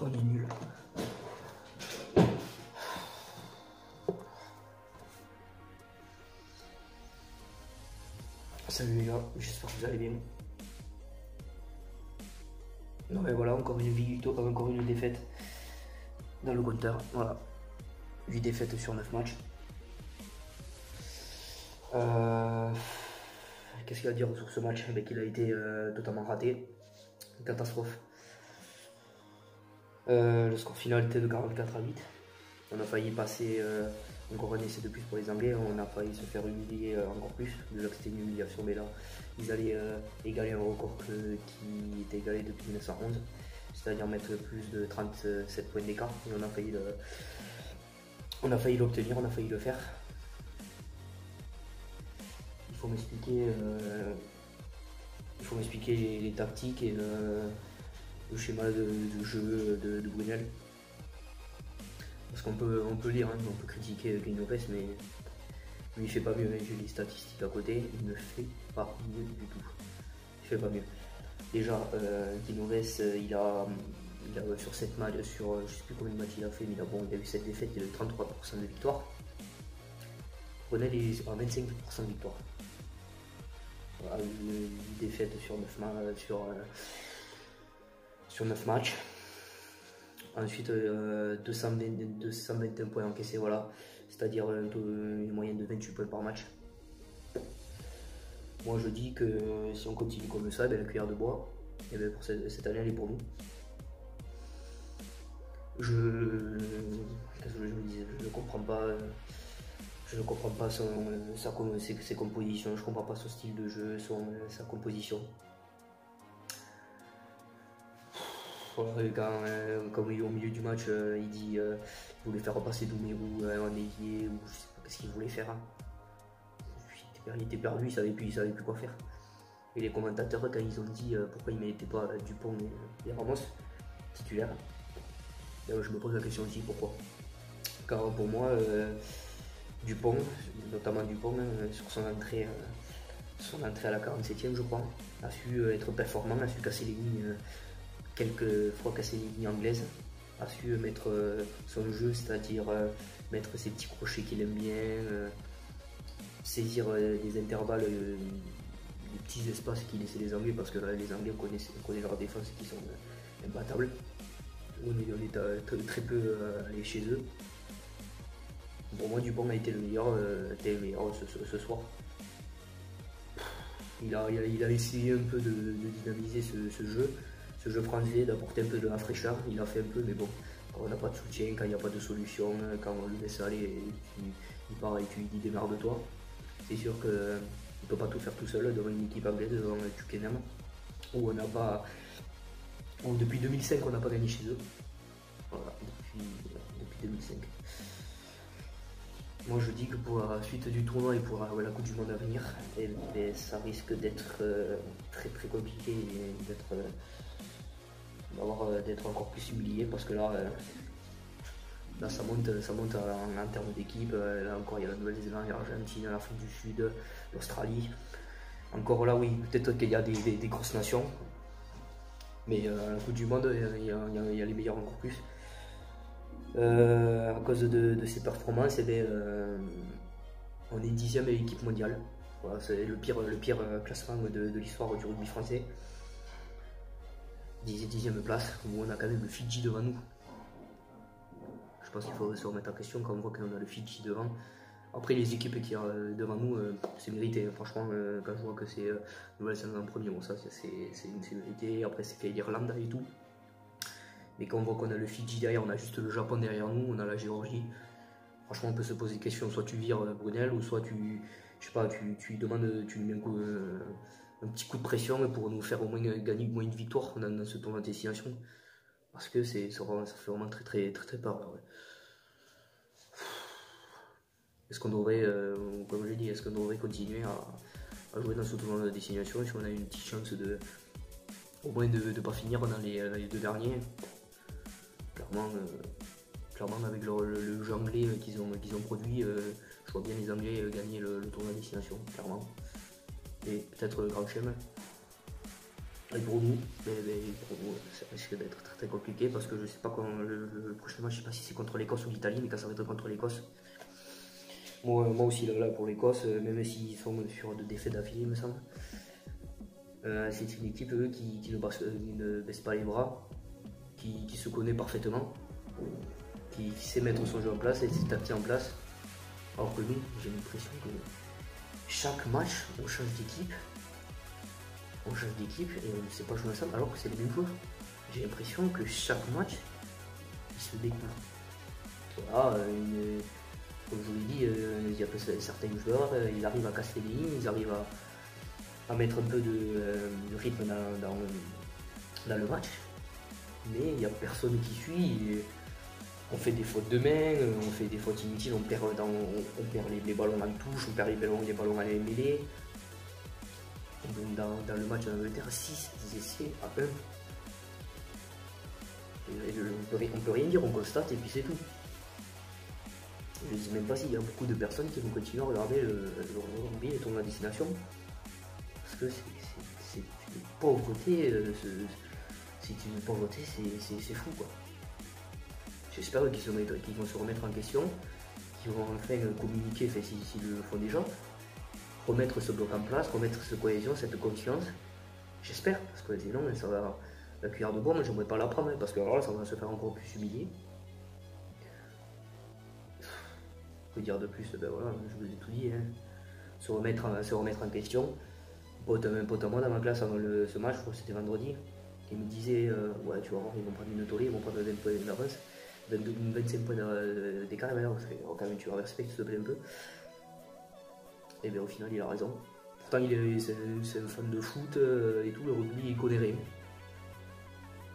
On est nul. Salut les gars, j'espère que vous allez bien. Non mais voilà, encore une victoire, encore une défaite dans le compteur. Voilà, 8 défaites sur 9 matchs. Qu'est-ce qu'il y a à dire sur ce match? Il a été totalement raté. Une catastrophe. Le score final était de 44-8. On a failli passer encore un essai de plus pour les Anglais. On a failli se faire humilier encore plus. Déjà que c'était une humiliation, mais là, ils allaient égaler un record qui était égalé depuis 1911. C'est-à-dire mettre plus de 37 points d'écart. Et on a failli l'obtenir, on a failli le faire. Il faut m'expliquer les tactiques et le schéma de jeu de Brunel. Parce qu'on peut lire, hein, on peut critiquer Guinoves, mais lui il fait pas mieux. J'ai les statistiques à côté, il ne fait pas mieux du tout. Il fait pas mieux. Déjà, Guinoves, il a sur 7 matchs, je sais plus combien de matchs il a fait, mais il a eu 7 défaites, il a eu 33% de victoire. Brunel est à 25% de victoire. Voilà, une défaite sur 9 matchs. Ensuite, 221 points encaissés, voilà, c'est-à-dire une moyenne de 28 points par match. Moi je dis que si on continue comme ça, la cuillère de bois, et bien pour cette année elle est pour nous. Qu'est-ce que je me disais, je ne comprends pas ses compositions, je ne comprends pas son style de jeu, sa composition. Quand il est au milieu du match, il dit qu'il voulait faire repasser Doumerou en ailier, ou je sais pas qu'est-ce qu'il voulait faire. Hein. Il était perdu, il savait plus quoi faire. Et les commentateurs, quand ils ont dit pourquoi ils ne mettaient pas Dupont et Ramos titulaires, je me pose la question aussi pourquoi. Car pour moi, Dupont, notamment Dupont, sur son entrée à la 47e, je crois, a su être performant, a su casser les lignes. Quelques fois casser les lignes anglaises, a su mettre son jeu, c'est-à-dire mettre ses petits crochets qu'il aime bien, saisir des intervalles, des petits espaces qui laissaient les Anglais, parce que là, les Anglais, on connaît leur défense qui sont imbattables. On est très peu allé chez eux. Pour moi, Dupont a été le meilleur ce soir. Il a essayé un peu de dynamiser ce jeu français, d'apporter un peu de la fraîcheur. Il a fait un peu, mais bon, quand on n'a pas de soutien, quand il n'y a pas de solution, quand on le laisse aller, il part et tu lui dis démerde-toi. C'est sûr qu'il ne peut pas tout faire tout seul devant une équipe anglaise, devant Twickenham, où depuis 2005 on n'a pas gagné chez eux. Voilà, depuis 2005. Moi je dis que pour la suite du tournoi et pour la Coupe du Monde à venir, ça risque d'être très très compliqué et d'être encore plus humilié, parce que là ça monte en termes d'équipe. Là encore il y a la Nouvelle-Zélande, l'Argentine, l'Afrique du Sud, l'Australie. Encore là oui, peut-être qu'il y a des grosses nations, mais à la Coupe du Monde il y a les meilleurs encore plus. À cause de ses performances, on est 10e à l'équipe mondiale. Voilà, c'est le pire classement de l'histoire du rugby français. 10e place, où on a quand même le Fidji devant nous. Je pense qu'il faut se remettre en question quand on voit qu'on a le Fidji devant. Après, les équipes qui sont devant nous, c'est mérité. Franchement, quand je vois que c'est Nouvelle-Zélande en premier, bon, ça c'est mérité. Après, c'est fait l'Irlande et tout. Mais quand on voit qu'on a le Fidji derrière, on a juste le Japon derrière nous, on a la Géorgie. Franchement, on peut se poser des questions. Soit tu vires Brunel, ou soit tu lui demandes, tu lui mets un petit coup de pression pour nous faire au moins gagner une victoire dans ce tournoi de destination. Parce que ça fait vraiment très très très très peur. Ouais. Est-ce qu'on devrait, comme j'ai dit, est-ce qu'on devrait continuer à jouer dans ce tournoi de destination si on a une petite chance au moins de ne pas finir dans les deux derniers? Clairement avec le jeu anglais qu'ils ont produit, je vois bien les Anglais gagner le tournoi de destination, clairement. Et peut-être le Grand Chelem. Et pour nous, ça risque d'être très compliqué parce que je sais pas quand le prochain match, je sais pas si c'est contre l'Écosse ou l'Italie, mais quand ça va être contre l'Écosse. Moi aussi là pour l'Écosse, même s'ils sont sur 2 défaites d'affilée, il me semble. C'est une équipe eux, qui ne baisse pas les bras, qui se connaît parfaitement, qui sait mettre son jeu en place et ses tactiques en place. Alors que nous, j'ai l'impression que chaque match, on change d'équipe. Et on ne sait pas jouer ensemble alors que c'est les mêmes joueurs. J'ai l'impression que chaque match, ils se découvrent. Voilà, comme je vous l'ai dit, il y a certains joueurs, ils arrivent à casser les lignes, ils arrivent à mettre un peu de rythme dans le match. Mais il n'y a personne qui suit. On fait des fautes de main, on fait des fautes inutiles, on perd les ballons en touche, on perd les ballons à la mêlée. Dans le match d'Angleterre, 6 essais à 1. On peut rien dire, on constate et puis c'est tout. Je ne sais même pas s'il y a beaucoup de personnes qui vont continuer à regarder le rugby et tourner à destination. Parce que c'est une pauvreté, c'est fou quoi. J'espère qu'ils vont se remettre en question, qu'ils vont enfin communiquer, s'ils le font déjà, remettre ce bloc en place, remettre cette cohésion, cette confiance. J'espère, parce que sinon, ça va, la cuillère de bois, moi j'aimerais pas la prendre, parce que alors là, ça va se faire encore plus humilier. Que dire de plus? Ben voilà, je vous ai tout dit. Hein. Se remettre en question. Un pote à moi dans ma classe avant ce match, je crois que c'était vendredi, il me disait ouais, tu vas voir, ils vont prendre une tollée, ils vont prendre 20 points d'avance, 25 points d'écart, quand même tu vas respecter s'il te plaît un peu. Et bien au final, il a raison. Pourtant, c'est un fan de foot et tout, le rugby, il connaît rien.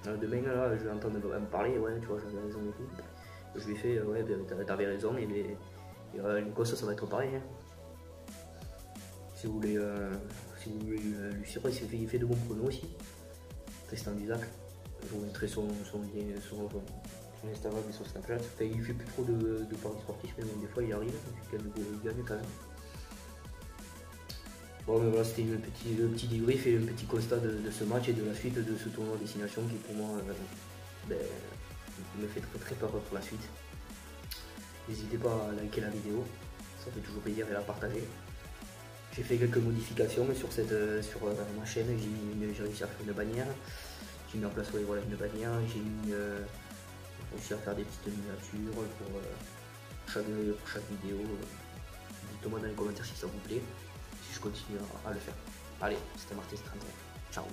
Demain, là, je vais entendre me parler, ouais, tu vois, j'avais raison et tout. Je lui ai fait, ouais, ben, t'avais raison, et l'Écosse, ça va être pareil. Hein. Si vous voulez lui suivre, il fait de bons pronos aussi. Tristan Duzac. Je vous mettrai son Instagram et son Snapchat. Enfin, il fait plus trop de paris sportifs, mais bon, des fois il arrive, il gagne quand même. Bon, mais voilà, c'était un petit débrief et un petit constat de ce match et de la suite de ce tournoi à destination qui pour moi me fait très peur pour la suite. N'hésitez pas à liker la vidéo, ça fait toujours plaisir et à la partager. J'ai fait quelques modifications sur ma chaîne, j'ai réussi à faire une bannière. J'ai mis en place voilà, une bannière, j'ai réussi à faire des petites miniatures pour chaque vidéo. Dites-moi dans les commentaires si ça vous plaît, si je continue à le faire. Allez, c'était Martin 31. Ciao.